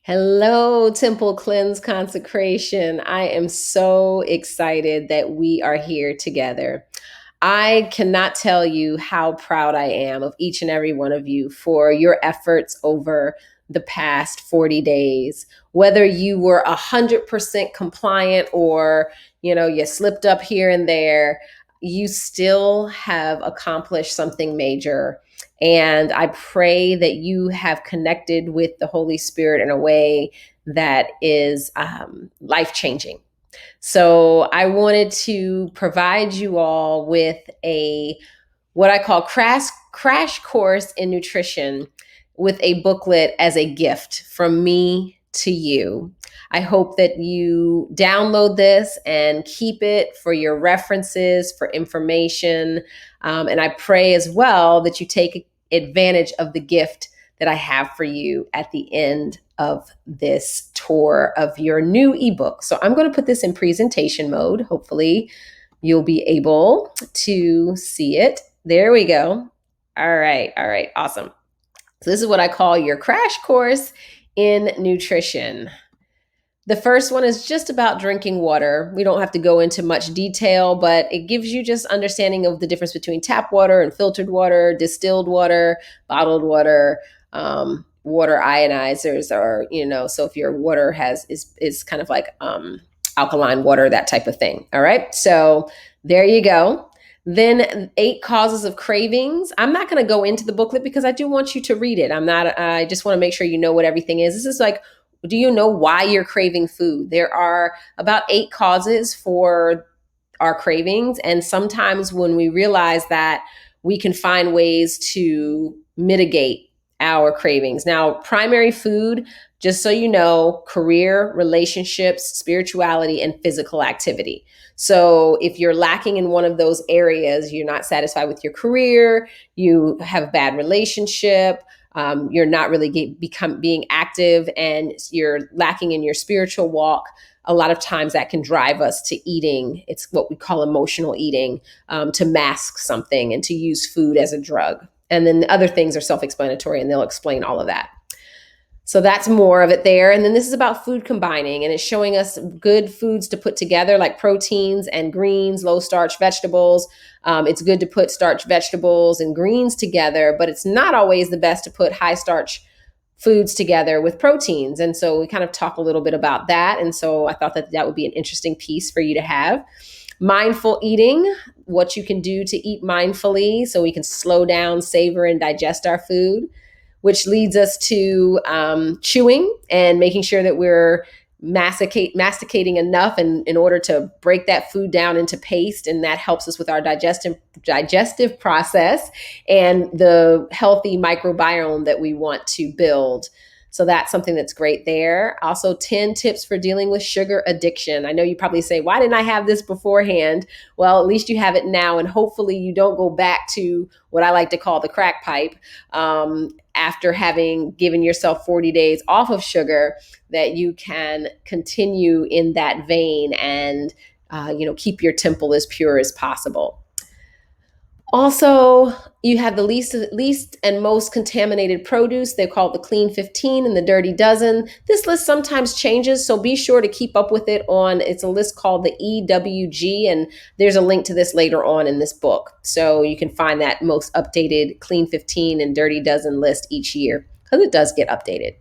Hello, Temple Cleanse Consecration. I am so excited that we are here together. I cannot tell you how proud I am of each and every one of you for your efforts over the past 40 days. Whether you were 100% compliant or, you slipped up here and there, you still have accomplished something major. And I pray that you have connected with the Holy Spirit in a way that is life changing. So I wanted to provide you all with a what I call crash course in nutrition with a booklet as a gift from me to you. I hope that you download this and keep it for your references, for information. And I pray as well that you take advantage of the gift that I have for you at the end of this tour of your new ebook. So I'm going to put this in presentation mode. Hopefully, you'll be able to see it. There we go. All right. All right. Awesome. So, this is what I call your crash course in nutrition. The first one is just about drinking water. We don't have to go into much detail, but it gives you just understanding of the difference between tap water and filtered water, distilled water, bottled water, water ionizers, or so if your water is kind of like alkaline water, that type of thing. All right, so there you go. Then 8 causes of cravings. I'm not going to go into the booklet because I do want you to read it. I just want to make sure you know what everything is. This is like, do you know why you're craving food? There are about 8 causes for our cravings. And sometimes when we realize that, we can find ways to mitigate our cravings. Now, primary food, just so you know, career, relationships, spirituality, and physical activity. So if you're lacking in one of those areas, you're not satisfied with your career, you have bad relationship, you're not really being active, and you're lacking in your spiritual walk, a lot of times that can drive us to eating. It's what we call emotional eating, to mask something and to use food as a drug. And then the other things are self-explanatory, and they'll explain all of that. So that's more of it there. And then this is about food combining, and it's showing us good foods to put together, like proteins and greens, low starch vegetables. It's good to put starch vegetables and greens together, but it's not always the best to put high starch foods together with proteins. And so we kind of talk a little bit about that. And so I thought that that would be an interesting piece for you to have. Mindful eating, what you can do to eat mindfully so we can slow down, savor, and digest our food, which leads us to chewing and making sure that we're masticating enough in order to break that food down into paste. And that helps us with our digestive process and the healthy microbiome that we want to build. So that's something that's great there. Also, 10 tips for dealing with sugar addiction. I know you probably say, why didn't I have this beforehand? Well, at least you have it now. And hopefully you don't go back to what I like to call the crack pipe, after having given yourself 40 days off of sugar, that you can continue in that vein and keep your temple as pure as possible. Also, you have the least and most contaminated produce. They call it the Clean 15 and the Dirty Dozen. This list sometimes changes, so be sure to keep up with it it's a list called the EWG, and there's a link to this later on in this book. So you can find that most updated Clean 15 and Dirty Dozen list each year, because it does get updated.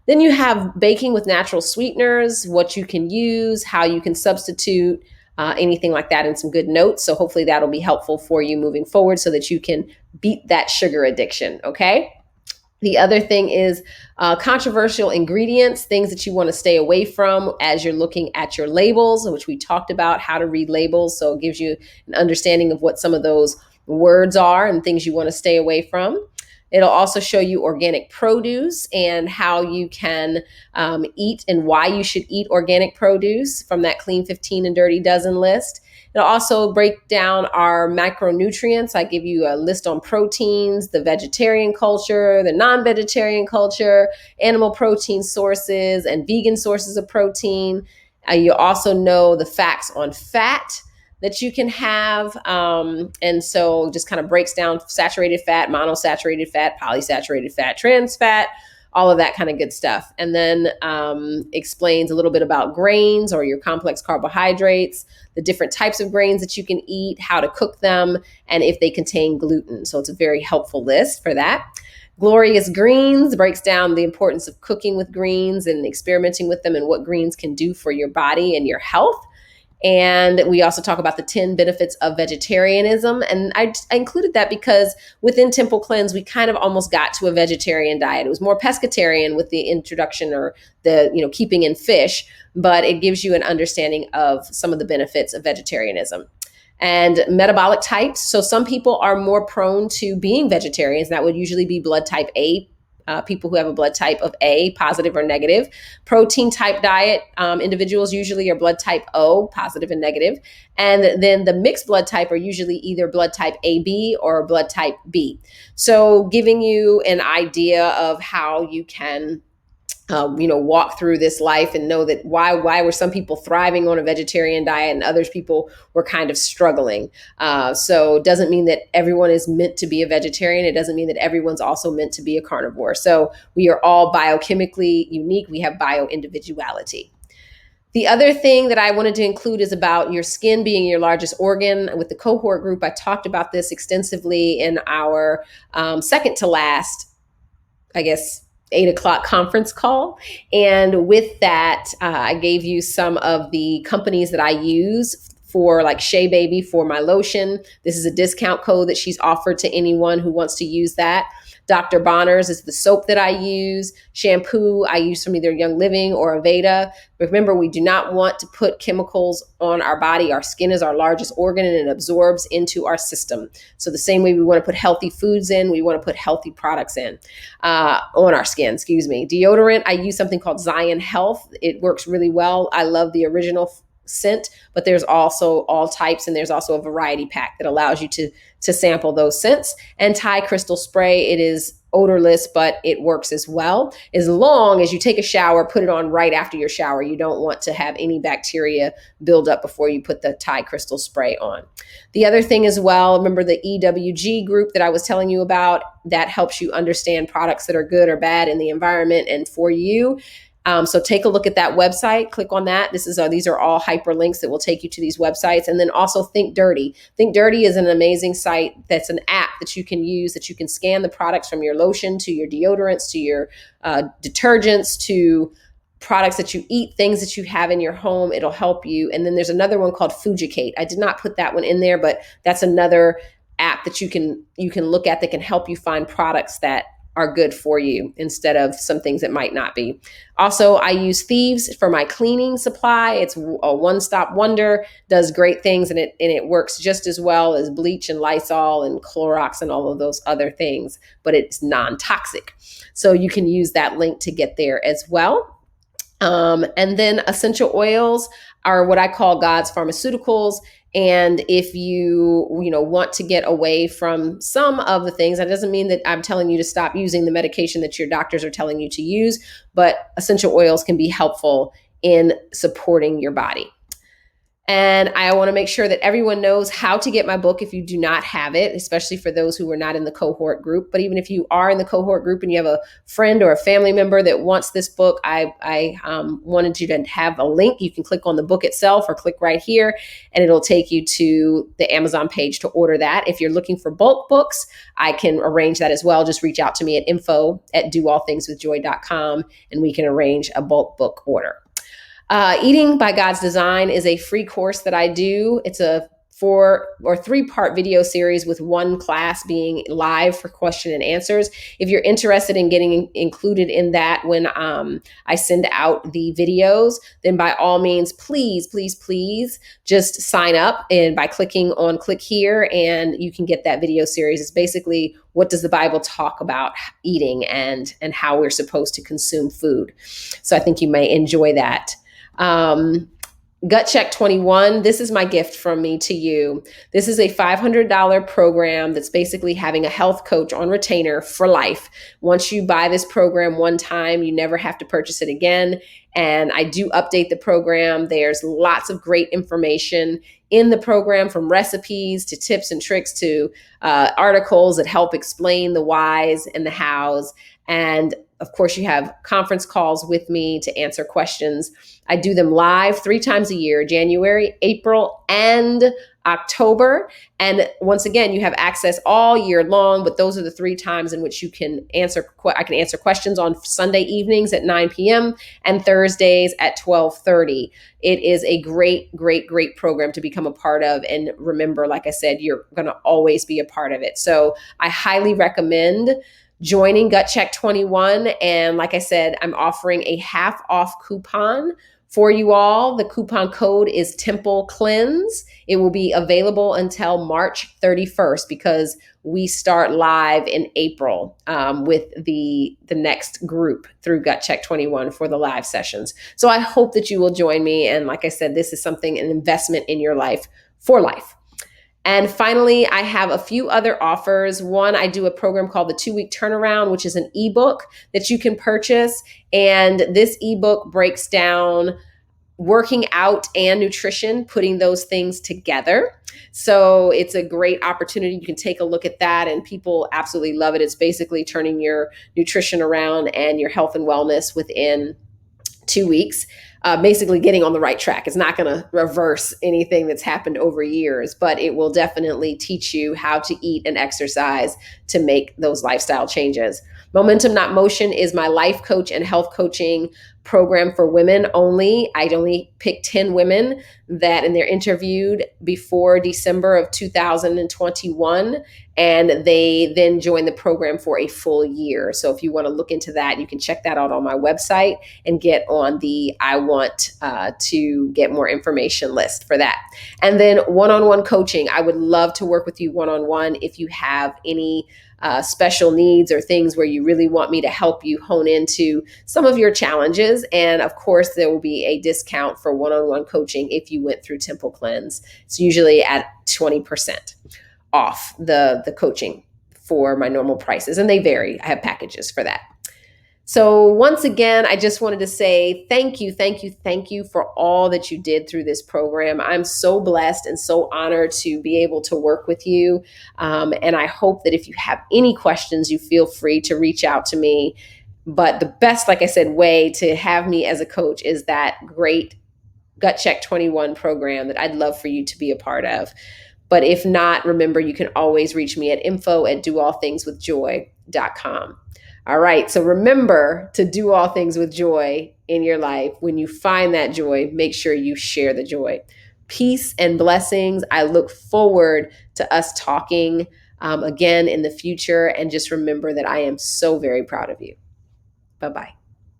Then you have baking with natural sweeteners, what you can use, how you can substitute, anything like that, and some good notes. So hopefully that'll be helpful for you moving forward so that you can beat that sugar addiction, okay? The other thing is controversial ingredients, things that you want to stay away from as you're looking at your labels, which we talked about, how to read labels. So it gives you an understanding of what some of those words are and things you want to stay away from. It'll also show you organic produce and how you can eat and why you should eat organic produce from that Clean 15 and Dirty Dozen list. It'll also break down our macronutrients. I give you a list on proteins, the vegetarian culture, the non-vegetarian culture, animal protein sources, and vegan sources of protein. You also know the facts on fat that you can have. And so just kind of breaks down saturated fat, monosaturated fat, polysaturated fat, trans fat, all of that kind of good stuff. And then explains a little bit about grains or your complex carbohydrates, the different types of grains that you can eat, how to cook them, and if they contain gluten. So it's a very helpful list for that. Glorious Greens breaks down the importance of cooking with greens and experimenting with them and what greens can do for your body and your health. And we also talk about the 10 benefits of vegetarianism. And I included that because within Temple Cleanse, we kind of almost got to a vegetarian diet. It was more pescatarian with the introduction or the, keeping in fish, but it gives you an understanding of some of the benefits of vegetarianism. And metabolic types. So some people are more prone to being vegetarians. That would usually be blood type A, people who have a blood type of A, positive or negative. Protein type diet, individuals usually are blood type O, positive and negative. And then the mixed blood type are usually either blood type AB or blood type B. So giving you an idea of how you can walk through this life and know that why were some people thriving on a vegetarian diet and others people were kind of struggling. So it doesn't mean that everyone is meant to be a vegetarian. It doesn't mean that everyone's also meant to be a carnivore. So we are all biochemically unique. We have bio-individuality. The other thing that I wanted to include is about your skin being your largest organ. With the cohort group, I talked about this extensively in our second to last, 8:00 conference call. And with that, I gave you some of the companies that I use for like Shea Baby for my lotion. This is a discount code that she's offered to anyone who wants to use that. Dr. Bonner's is the soap that I use. Shampoo I use from either Young Living or Aveda. Remember, we do not want to put chemicals on our body. Our skin is our largest organ and it absorbs into our system. So the same way we want to put healthy foods in, we want to put healthy products in on our skin, Deodorant, I use something called Zion Health. It works really well. I love the original scent, but there's also all types, and there's also a variety pack that allows you to sample those scents. And Thai crystal spray, it is odorless, but it works as well. As long as you take a shower, put it on right after your shower. You don't want to have any bacteria build up before you put the Thai crystal spray on. The other thing as well, remember the EWG group that I was telling you about, that helps you understand products that are good or bad in the environment and for you. So take a look at that website, click on that. These are all hyperlinks that will take you to these websites. And then also Think Dirty. Think Dirty is an amazing site that's an app that you can use, that you can scan the products from your lotion to your deodorants to your detergents to products that you eat, things that you have in your home. It'll help you. And then there's another one called Fujicate. I did not put that one in there, but that's another app that you can look at that can help you find products that are good for you instead of some things that might not be. Also, I use Thieves for my cleaning supply. It's a one-stop wonder, does great things, and it works just as well as bleach and Lysol and Clorox and all of those other things, but it's non-toxic. So you can use that link to get there as well. And then essential oils are what I call God's pharmaceuticals. And if you want to get away from some of the things, that doesn't mean that I'm telling you to stop using the medication that your doctors are telling you to use, but essential oils can be helpful in supporting your body. And I want to make sure that everyone knows how to get my book if you do not have it, especially for those who are not in the cohort group. But even if you are in the cohort group and you have a friend or a family member that wants this book, I wanted you to have a link. You can click on the book itself or click right here, and it'll take you to the Amazon page to order that. If you're looking for bulk books, I can arrange that as well. Just reach out to me at info@doallthingswithjoy.com, and we can arrange a bulk book order. Eating by God's Design is a free course that I do. It's a 4 or 3-part video series with one class being live for question and answers. If you're interested in getting included in that when I send out the videos, then by all means, please just sign up and by clicking on click here, and you can get that video series. It's basically, what does the Bible talk about eating and how we're supposed to consume food. So I think you may enjoy that. Gut Check 21. This is my gift from me to you. This is a $500 program that's basically having a health coach on retainer for life. Once you buy this program one time, you never have to purchase it again. And I do update the program. There's lots of great information in the program, from recipes to tips and tricks to articles that help explain the whys and the hows. And Of course, you have conference calls with me to answer questions. I do them live 3 times a year, January, April, and October. And once again, you have access all year long, but those are the 3 times in which you can answer. I can answer questions on Sunday evenings at 9 p.m. and Thursdays at 12:30. It is a great, great, great program to become a part of. And remember, like I said, you're going to always be a part of it. So I highly recommend joining Gut Check 21. And like I said, I'm offering a half off coupon for you all. The coupon code is Temple Cleanse. It will be available until March 31st because we start live in April with the next group through Gut Check 21 for the live sessions. So I hope that you will join me. And like I said, this is something, an investment in your life for life. And finally, I have a few other offers. One, I do a program called the 2-Week Turnaround, which is an ebook that you can purchase. And this ebook breaks down working out and nutrition, putting those things together. So it's a great opportunity. You can take a look at that, and people absolutely love it. It's basically turning your nutrition around and your health and wellness within 2 weeks. Basically getting on the right track. It's not going to reverse anything that's happened over years, but it will definitely teach you how to eat and exercise to make those lifestyle changes. Momentum Not Motion is my life coach and health coaching program for women only. I'd only pick 10 women that, and they're interviewed before December of 2021. And they then join the program for a full year. So if you want to look into that, you can check that out on my website and get on the I want to get more information list for that. And then one-on-one coaching. I would love to work with you one-on-one if you have any special needs or things where you really want me to help you hone into some of your challenges. And of course, there will be a discount for one-on-one coaching if you went through Temple Cleanse. It's usually at 20% off the coaching for my normal prices, and they vary. I have packages for that. So once again, I just wanted to say thank you, thank you, thank you for all that you did through this program. I'm so blessed and so honored to be able to work with you. And I hope that if you have any questions, you feel free to reach out to me. But the best, like I said, way to have me as a coach is that great Gut Check 21 program that I'd love for you to be a part of. But if not, remember, you can always reach me at info@doallthingswithjoy.com. All right. So remember to do all things with joy in your life. When you find that joy, make sure you share the joy. Peace and blessings. I look forward to us talking again in the future. And just remember that I am so very proud of you. Bye-bye.